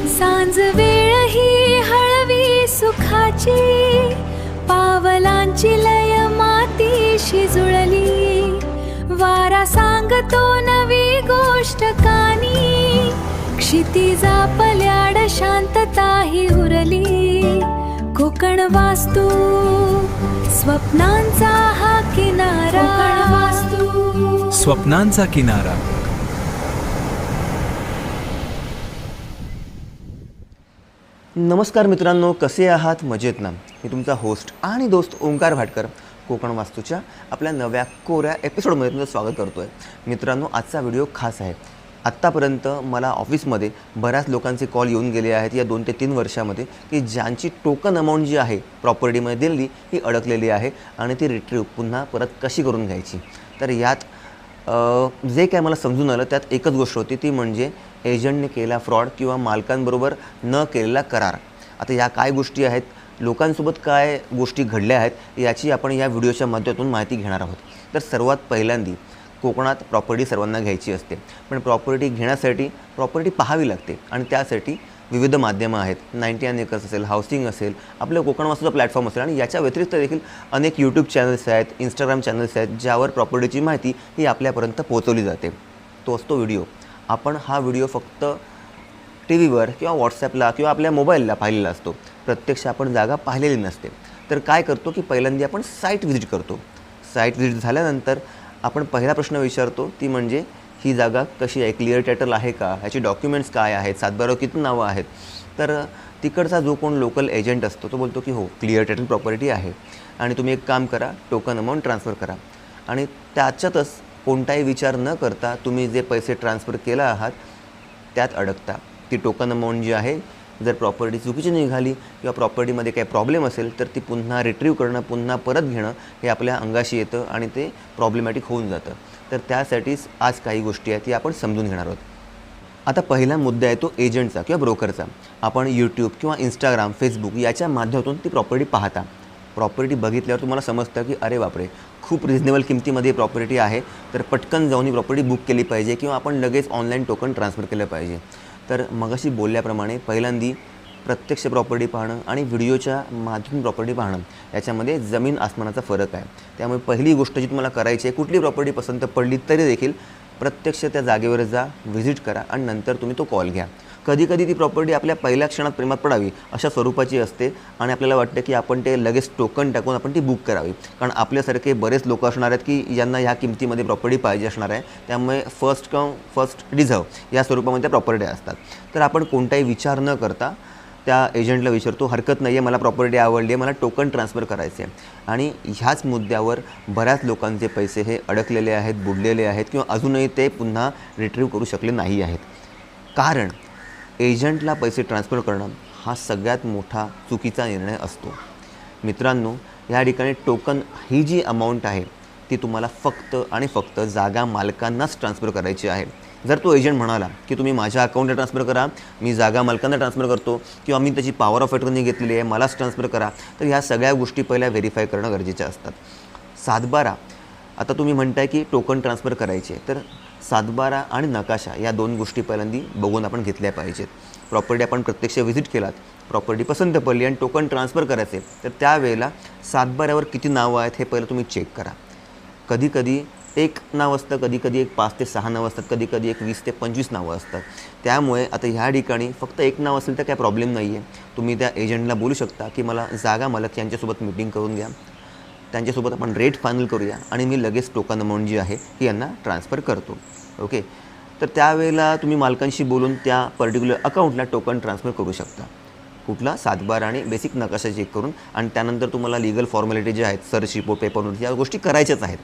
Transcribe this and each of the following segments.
सांज वेळ ही हळवी सुखाची, पावलांची लय मातीशी जुळली. वारा सांगतो नवी गोष्ट कानी, क्षितिजा पल्याड शांतता ही उरली. कोकण वास्तू स्वप्नांचा हा किनारा. कोकण वास्तू स्वप्नांचा किनारा. नमस्कार मित्रांनो, कसे आहात? मजेत ना? मी तुमचा होस्ट आणि दोस्त ओंकार भाटकर कोकण वास्तूच्या आपल्या नव्या कोऱ्या एपिसोडमध्ये तुमचं स्वागत करतो आहे. मित्रांनो, आजचा व्हिडिओ खास आहे. आत्तापर्यंत मला ऑफिसमध्ये बऱ्याच लोकांचे कॉल येऊन गेले आहेत या 2 ते 3 वर्षामध्ये की ज्यांची टोकन अमाऊंट जी आहे प्रॉपर्टीमध्ये दिलेली ही अडकलेली आहे आणि ती रिट्रीव्ह पुन्हा परत कशी करून घ्यायची. तर यात जे काय मला समजून आलं त्यात एकच गोष्ट होती, ती म्हणजे एजंटने केला फ्रॉड किंवा मालकांबरोबर न केलेला करार. आता या काय गोष्टी आहेत, लोकांसोबत काय गोष्टी घडल्या आहेत याची आपण या व्हिडिओच्या माध्यमातून माहिती घेणार आहोत. तर सर्वात पहिल्यांदा कोकणात प्रॉपर्टी सर्वांना घ्यायची असते, पण प्रॉपर्टी घेण्यासाठी प्रॉपर्टी पाहावी लागते आणि त्यासाठी विविध माध्यमं आहेत. 99 एकर्स असेल, हाऊसिंग असेल, आपलं कोकण वास्तूचा प्लॅटफॉर्म असेल आणि याच्या व्यतिरिक्त देखील अनेक यूट्यूब चॅनल्स आहेत, इंस्टाग्राम चॅनल्स आहेत, ज्यावर प्रॉपर्टीची माहिती ही आपल्यापर्यंत पोहोचवली जाते. तो असतो व्हिडिओ. आपण हा व्हिडिओ फक्त टी व्हीवर किंवा व्हॉट्सॲपला किंवा आपल्या मोबाईलला पाहिलेला असतो. प्रत्यक्ष आपण जागा पाहिलेली नसते. तर काय करतो की पहिल्यांदा आपण साईट व्हिजिट करतो. साईट व्हिजिट झाल्यानंतर आपण पहिला प्रश्न विचारतो, ती म्हणजे ही जागा कशी आहे, क्लिअर टायटल आहे का, ह्याची डॉक्युमेंट्स काय आहेत, सातबारावर किती नावं आहेत. तर तिकडचा जो कोण लोकल एजंट असतो तो बोलतो की हो, क्लिअर टायटल प्रॉपर्टी आहे आणि तुम्ही एक काम करा, टोकन अमाऊंट ट्रान्सफर करा. आणि त्याच्यातच कोणताही विचार न करता तुम्ही जे पैसे ट्रान्सफर केला आहात त्यात अडकता. ती टोकन अमाऊंट जी आहे, जर प्रॉपर्टी चुकीची निघाली किंवा प्रॉपर्टीमध्ये काही प्रॉब्लेम असेल तर ती पुन्हा रिट्रीव्ह करणं, पुन्हा परत घेणं हे आपल्या अंगाशी येतं आणि ते प्रॉब्लेमॅटिक होऊन जातं. तर त्यासाठीच आज काही गोष्टी आहेत ती आपण समजून घेणार आहोत. आता पहिला मुद्दा आहे तो एजंटचा किंवा ब्रोकरचा. आपण यूट्यूब किंवा इंस्टाग्राम, फेसबुक याच्या माध्यमातून ती प्रॉपर्टी पाहता. प्रॉपर्टी बघितल्यावर तुम्हाला समजतं की अरे बापरे, खूप रिजनेबल किमतीमध्ये प्रॉपर्टी आहे, तर पटकन जाऊन ही प्रॉपर्टी बुक केली पाहिजे किंवा आपण लगेच ऑनलाईन टोकन ट्रान्सफर केलं पाहिजे. तर मगाशी बोलल्याप्रमाणे पहिल्यांदा प्रत्यक्ष प्रॉपर्टी पाहणं आणि व्हिडिओच्या माध्यमातून प्रॉपर्टी पाहणं याच्यामध्ये जमीन आसमानाचा फरक आहे. त्यामुळे पहिली गोष्ट जी तुम्हाला करायची आहे, कुठली प्रॉपर्टी पसंत पडली तरी देखील प्रत्यक्ष त्या जागेवर जा, व्हिजिट करा आणि नंतर तुम्ही तो कॉल घ्या. कधीकधी ती प्रॉपर्टी आपल्या पहिल्या क्षणात प्रेमात पडावी अशा स्वरूपाची असते आणि आपल्याला वाटतं की आपण ते लगेच टोकन टाकून आपण ती बुक करावी. कारण आपल्यासारखे बरेच लोक असणार आहेत की यांना ह्या किमतीमध्ये प्रॉपर्टी पाहिजे असणार आहे. त्यामुळे फर्स्ट कम फर्स्ट डिझर्व या स्वरूपामध्ये त्या प्रॉपर्टी असतात. तर आपण कोणताही विचार न करता त्या एजंटला विचारतो, हरकत नाही आहे, मला प्रॉपर्टी आवडली आहे, मला टोकन ट्रान्सफर करायचे आहे. आणि ह्याच मुद्द्यावर बऱ्याच लोकांचे पैसे हे अडकलेले आहेत, बुडलेले आहेत किंवा अजूनही ते पुन्हा रिट्रीव्ह करू शकले नाही आहेत. कारण एजंटला पैसे ट्रान्सफर करणं हा सगळ्यात मोठा चुकीचा निर्णय असतो. मित्रांनो, या ठिकाणी टोकन ही जी अमाऊंट आहे ती तुम्हाला फक्त आणि फक्त जागा मालकांनाच ट्रान्सफर करायची आहे. जर तो एजंट म्हणाला की तुम्ही माझ्या अकाउंटला ट्रान्सफर करा, मी जागा मालकांना ट्रान्सफर करतो किंवा मी त्याची पॉवर ऑफ अटर्नी घेतलेली आहे, मलाच ट्रान्सफर करा, तर ह्या सगळ्या गोष्टी पहिल्या व्हेरीफाय करणं गरजेच्या असतात. सातबारा, आता तुम्ही म्हणताय की टोकन ट्रान्सफर करायचे, तर सातबारा आणि नकाशा या 2 गोष्टी पहिल्यांदा बघून आपण घेतल्या पाहिजेत. प्रॉपर्टी आपण प्रत्यक्ष व्हिजिट केलात, प्रॉपर्टी पसंत पडली आणि टोकन ट्रान्सफर करायचे, तर त्यावेळेला सातबाऱ्यावर किती नावं आहेत हे पहिलं तुम्ही चेक करा. कधीकधी एक नाव असतं, कधीकधी एक 5 ते 6 नावं असतात, कधीकधी एक 20 ते 25 नावं असतात. त्यामुळे आता ह्या ठिकाणी फक्त एक नाव असेल तर काय प्रॉब्लेम नाही आहे. तुम्ही त्या एजंटला बोलू शकता की मला जागा मालक यांच्यासोबत मीटिंग करून घ्या, त्यांच्यासोबत आपण रेट फायनल करूया आणि मी लगेच टोकन अमाऊंट जी आहे ही यांना ट्रान्सफर करतो. ओके, तर त्यावेळेला तुम्ही मालकांशी बोलून त्या पर्टिक्युलर अकाउंटला टोकन ट्रान्सफर करू शकता. कुठला? सातबारा आणि बेसिक नकाशा चेक करून. आणि त्यानंतर तुम्हाला लिगल फॉर्मॅलिटी जे आहेत, सर्च रिपोर्ट, पेपर नोट, या गोष्टी करायच्याच आहेत.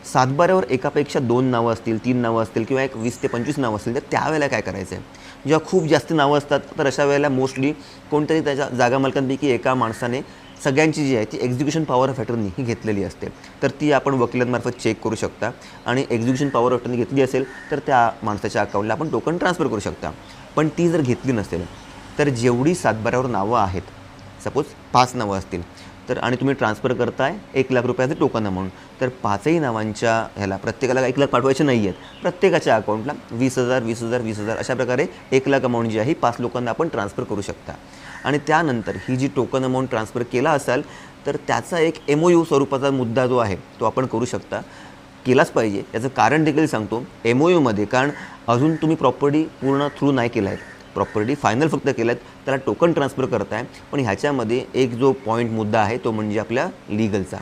सातबाऱ्यावर एकापेक्षा 2 नावं असतील, 3 नावं असतील किंवा एक 20 ते 25 नावं असतील, तर त्यावेळेला काय करायचं आहे? जेव्हा खूप जास्त नावं असतात तर अशा वेळेला मोस्टली कोणतरी त्याच्या जागा मालकांपैकी एका माणसाने सगळ्यांची जी आहे ती एक्झिक्युशन पॉवर ऑफ अटर्नी ही घेतलेली असते. तर ती आपण वकिलांमार्फत चेक करू शकता आणि एक्झिक्युशन पॉवर ऑफ अटर्नी घेतली असेल तर त्या माणसाच्या अकाउंटला आपण टोकन ट्रान्सफर करू शकता. पण ती जर घेतली नसेल तर जेवढी सातबाऱ्यावर नावं आहेत, सपोज 5 नावं असतील, तर आणि तुम्ही ट्रान्सफर करताय 1,00,000 रुपयाचं टोकन अमाऊंट, तर 5ही नावांच्या ह्याला प्रत्येकाला 1,00,000 पाठवायचे नाही आहेत. प्रत्येकाच्या अकाउंटला 20,000 20,000 20,000 अशा प्रकारे 1,00,000 अमाऊंट जी आहे 5 लोकांना आपण ट्रान्सफर करू शकता. आणि त्यानंतर ही जी टोकन अमाऊंट ट्रान्सफर केला असाल तर त्याचा एक MOU स्वरूपाचा मुद्दा जो आहे तो आपण करू शकता, केलाच पाहिजे. याचं कारण देखील सांगतो. MOUमध्ये कारण अजून तुम्ही प्रॉपर्टी पूर्ण थ्रू नाही केला आहे, प्रॉपर्टी फायनल फक्त केलं आहे, त्याला टोकन ट्रान्सफर करताय. पण ह्याच्यामध्ये एक जो पॉईंट मुद्दा आहे तो म्हणजे आपल्या लीगलचा,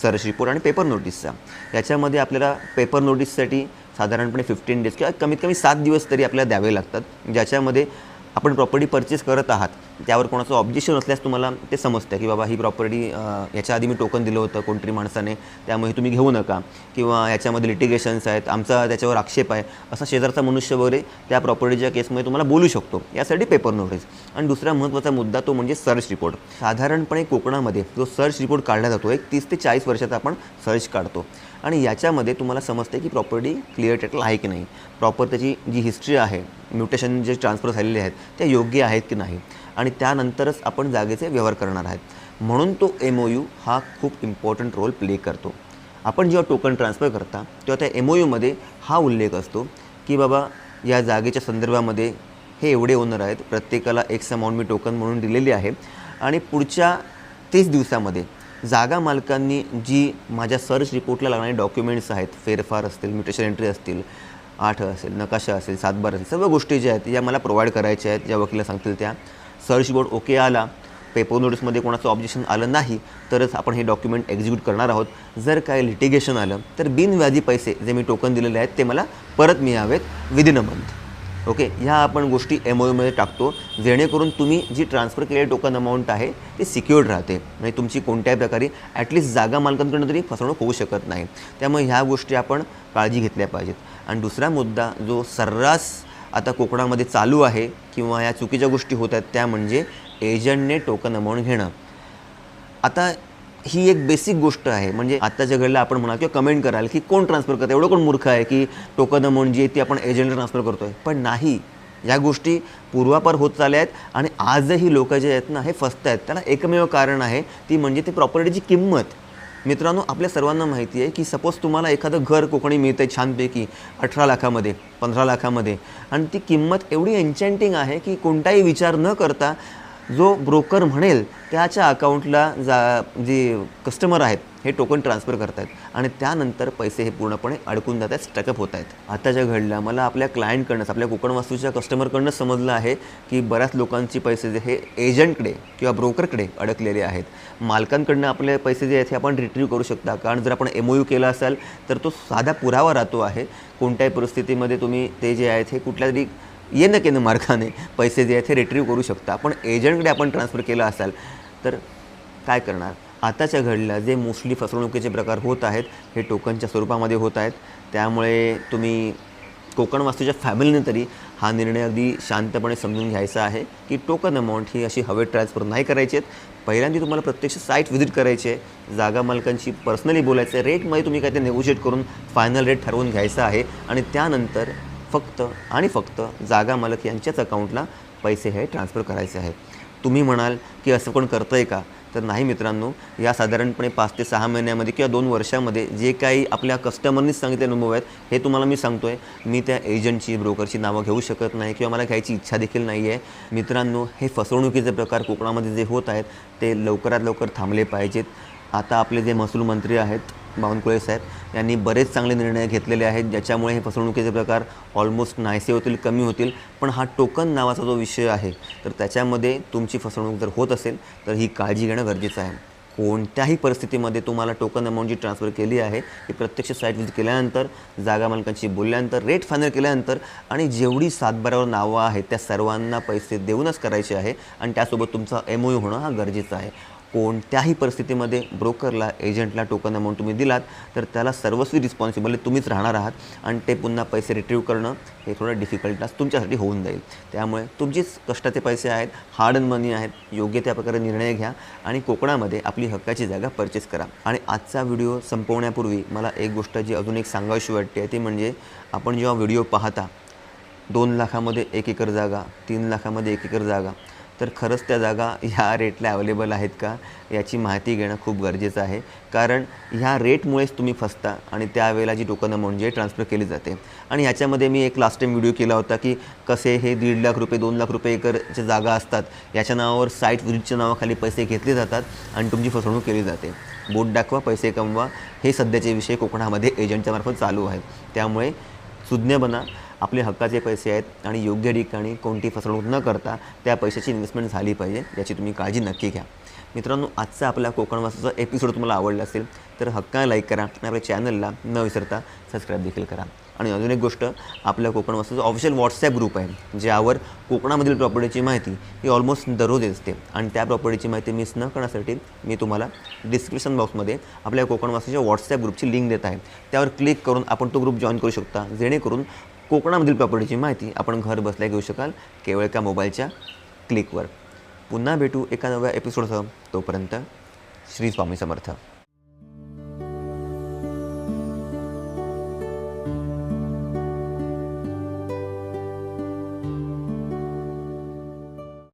सर्च रिपोर्ट आणि पेपर नोटीसचा. याच्यामध्ये आपल्याला पेपर नोटीससाठी साधारणपणे 15 डेज किंवा कमीत कमी 7 दिवस तरी आपल्याला द्यावे लागतात, ज्याच्यामध्ये आपण प्रॉपर्टी परचेस करत आहात त्यावर कोणाचं ऑब्जेक्शन असल्यास तुम्हाला ते समजतं की बाबा ही प्रॉपर्टी याच्या आधी मी टोकन दिलं होतं कोणतरी माणसाने, त्यामुळे तुम्ही घेऊ नका, किंवा याच्यामध्ये लिटिगेशन्स आहेत, आमचा त्याच्यावर आक्षेप आहे, असा शेजारचा मनुष्य वगैरे त्या प्रॉपर्टीच्या केसमध्ये तुम्हाला बोलू शकतो. यासाठी पेपर नोटीस. आणि दुसरा महत्त्वाचा मुद्दा तो म्हणजे सर्च रिपोर्ट. साधारणपणे कोकणामध्ये जो सर्च रिपोर्ट काढला जातो एक 30 ते 40 वर्षाचा आपण सर्च काढतो आणि याच्यामध्ये तुम्हाला समजते की प्रॉपर्टी क्लिअर टायटल आहे की नाही, प्रॉपर त्याची जी हिस्ट्री आहे, म्युटेशन जे ट्रान्सफर झालेले आहेत त्या योग्य आहेत की नाही, आणि त्यानंतरच आपण जागेचे व्यवहार करणार आहेत. म्हणून तो MOU हा खूप इम्पॉर्टंट रोल प्ले करतो. आपण जेव्हा टोकन ट्रान्सफर करता तेव्हा त्या MOUमध्ये हा उल्लेख असतो की बाबा या जागेच्या संदर्भामध्ये हे एवढे ओनर आहेत, प्रत्येकाला एक्स अमाऊंट मी टोकन म्हणून दिलेली आहे आणि पुढच्या 30 दिवसामध्ये जागा मालकांनी जी माझ्या सर्च रिपोर्टला लागणारे डॉक्युमेंट्स आहेत, फेरफार असतील, म्युटेशन एंट्री असतील, 8 असेल, नकाशा असेल, 7/12 असेल, सर्व गोष्टी ज्या आहेत या मला प्रोव्हाइड करायच्या आहेत. ज्या वकिला सांगतील त्या. सर्च रिपोर्ट ओके आला, पेपर नोटीसमध्ये कोणाचं ऑब्जेक्शन आलं नाही तरच आपण हे डॉक्युमेंट एक्झिक्यूट करणार आहोत. जर काय लिटिगेशन आलं तर बिनव्याजी पैसे जे मी टोकन दिलेले आहेत ते मला परत मिळावेत विदिन अ मंथ. ओके, ह्या आपण गोष्टी MOUमध्ये टाकतो जेणेकरून तुम्ही जी ट्रान्सफर केलेली टोकन अमाऊंट आहे ती सिक्युअर्ड राहते, म्हणजे तुमची कोणत्याही प्रकारे ॲटलिस्ट जागा मालकांकडून तरी फसवणूक होऊ शकत नाही. त्यामुळे ह्या गोष्टी आपण काळजी घेतल्या पाहिजेत. आणि दुसरा मुद्दा जो सर्रास आता कोकणामध्ये चालू आहे किंवा या चुकीच्या गोष्टी होत आहेत त्या म्हणजे एजंटने टोकन अमाऊंट घेणं. आता ही एक बेसिक गोष्ट आहे, म्हणजे आत्ताच्या घडीला आपण म्हणा किंवा कमेंट कराल की कोण ट्रान्सफर करतं, एवढं कोण मूर्ख आहे की टोकन अमाऊंट जी आहे ती आपण एजंटला ट्रान्सफर करतो आहे. पण नाही, या गोष्टी पूर्वापार होत चालल्या आहेत आणि आजही लोक जे आहेत ना हे फसत आहेत. त्याला एकमेव कारण आहे ती म्हणजे ती प्रॉपर्टीची किंमत. मित्रांनो, आपल्या सर्वांना माहिती आहे की सपोज तुम्हाला एखादं घर कोकणी मिळतं आहे छानपैकी 18 लाखामध्ये, 15 लाखामध्ये, आणि ती किंमत एवढी एन्चँटिंग आहे की कोणताही विचार न करता जो ब्रोकर म्हणेल त्याच्या अकाउंटला जे कस्टमर आहेत हे टोकन ट्रान्सफर करत आहेत आणि त्यानंतर पैसे हे पूर्णपणे अडकून जात आहेत, स्टकअप होत आहेत. आताच्या घडला मला आपल्या क्लायंटकडनंच, आपल्या कोकण वास्तूच्या कस्टमरकडनंच समजलं आहे की बऱ्याच लोकांची पैसे जे हे एजंटकडे किंवा ब्रोकरकडे अडकलेले आहेत. मालकांकडनं आपले पैसे जे आहेत हे आपण रिट्रीव्ह करू शकता, कारण जर आपण MOU केला असाल तर तो साधा पुरावा राहतो आहे. कोणत्याही परिस्थितीमध्ये तुम्ही ते जे आहेत हे कुठल्या तरी येणं मार्गाने पैसे जे आहेत हे रिट्रीव्ह करू शकता. पण एजंटकडे आपण ट्रान्सफर केला असाल तर काय करणार? आताच्या घडीला जे मोस्टली फसवणुकीचे प्रकार होत आहेत हे टोकनच्या स्वरूपामध्ये होत आहेत. त्यामुळे तुम्ही कोकण वास्तूच्या फॅमिलीने तरी हा निर्णय अगदी शांतपणे समजून घ्यायचा आहे की टोकन अमाऊंट ही अशी हवेत ट्रान्सफर नाही करायची आहेत. पहिल्यांदा तुम्हाला प्रत्यक्ष साईट व्हिजिट करायची आहे, जागा मालकांशी पर्सनली बोलायचं आहे, रेटमध्ये तुम्ही काय ते नेगोशिएट करून फायनल रेट ठरवून घ्यायचा आहे आणि त्यानंतर फक्त आणि फक्त जागा मालक यांच्याच अकाउंटला पैसे हे ट्रान्सफर करायचे आहेत. तुम्ही म्हणाल की असं कोण करतं आहे का? तर नाही मित्रांनो, या साधारणपणे 5 ते 6 महिन्यामध्ये किंवा 2 वर्षामध्ये जे काही आपल्या कस्टमरनीच सांगितले अनुभव आहेत हे तुम्हाला मी सांगतो आहे. मी त्या एजंटची, ब्रोकरची नावं घेऊ शकत नाही किंवा मला घ्यायची इच्छा देखील नाही आहे. मित्रांनो, हे फसवणुकीचे प्रकार कोकणामध्ये जे होत आहेत ते लवकरात लवकर थांबले पाहिजेत. आता आपले जे महसूल मंत्री आहेत बावनकुळे साहेब यांनी बरेच चांगले निर्णय घेतलेले आहेत, ज्याच्यामुळे हे फसवणुकीचे प्रकार ऑलमोस्ट नाहीसे होतील, कमी होतील. पण हा टोकन नावाचा जो विषय आहे तर त्याच्यामध्ये तुमची फसवणूक जर होत असेल तर ही काळजी घेणं गरजेचं आहे. कोणत्याही परिस्थितीमध्ये तुम्हाला टोकन अमाऊंट जी ट्रान्सफर केली आहे ही प्रत्यक्ष साईट व्हिजिट केल्यानंतर, जागा मालकांशी बोलल्यानंतर, रेट फायनल केल्यानंतर आणि जेवढी 7/12वर नावं आहेत त्या सर्वांना पैसे देऊनच करायचे आहे आणि त्यासोबत तुमचा MOU होणं हा गरजेचा आहे. कोणत्याही परिस्थितीमध्ये ब्रोकरला, एजंटला टोकन अमाऊंट तुम्ही दिलात तर त्याला सर्वस्वी रिस्पॉन्सिबल तुम्हीच राहणार आहात आणि ते पुन्हा पैसे रिट्रीव्ह करणं हे थोडं डिफिकल्ट तुमच्यासाठी होऊन जाईल. त्यामुळे तुमचीच कष्टाचे पैसे आहेत, हार्ड अन मनी आहेत, योग्य त्या प्रकारे निर्णय घ्या आणि कोकणामध्ये आपली हक्काची जागा परचेस करा. आणि आजचा व्हिडिओ संपवण्यापूर्वी मला एक गोष्ट जी अजून एक सांगावीशी वाटते ती म्हणजे आपण जेव्हा व्हिडिओ पाहता 2 लाखामध्ये 1 एकर जागा, 3 लाखामध्ये 1 एकर जागा, तर खरंच त्या जागा ह्या रेटला अवेलेबल आहेत का याची माहिती घेणं खूप गरजेचं आहे. कारण ह्या रेटमुळेच तुम्ही फसता आणि त्यावेळेला जी टोकन अमाऊंट जी आहे ट्रान्सफर केली जाते. आणि ह्याच्यामध्ये मी एक लास्ट टाईम व्हिडिओ केला होता की कसे हे 1.5 लाख रुपये 2 लाख रुपये एकरच्या जागा असतात याच्या नावावर साईट विजिटच्या नावाखाली पैसे घेतले जातात आणि तुमची फसवणूक केली जाते. बोट दाखवा पैसे कमवा हे सध्याचे विषय कोकणामध्ये एजंटच्या मार्फत चालू आहेत. त्यामुळे सुज्ञ बना, आपले हक्काचे पैसे आहेत आणि योग्य ठिकाणी कोणती फसवणूक न करता त्या पैशाची इन्व्हेस्टमेंट झाली पाहिजे याची तुम्ही काळजी नक्की घ्या. मित्रांनो, आजचा आपला कोकण वास्तूचा एपिसोड तुम्हाला आवडला असेल तर हक्काने लाईक करा आणि आपल्या चॅनलला न विसरता सबस्क्राईब देखील करा. आणि अजून एक गोष्ट, आपल्या कोकण वास्तूचा ऑफिशियल व्हॉट्सॲप ग्रुप आहे ज्यावर कोकणामधील प्रॉपर्टीची माहिती ही ऑलमोस्ट दररोज असते आणि त्या प्रॉपर्टीची माहिती मिस न करण्यासाठी मी तुम्हाला डिस्क्रिप्शन बॉक्समध्ये आपल्या कोकण वास्तूच्या व्हॉट्सॲप ग्रुपची लिंक देत आहे. त्यावर क्लिक करून आपण तो ग्रुप जॉईन करू शकता, जेणेकरून कोकणामधील प्रॉपर्टीची माहिती आपण घर बसल्या घेऊ शकाल केवळ एका मोबाईलच्या क्लिकवर. पुन्हा भेटू एका नव्या एपिसोडसह. तोपर्यंत श्री स्वामी समर्थ.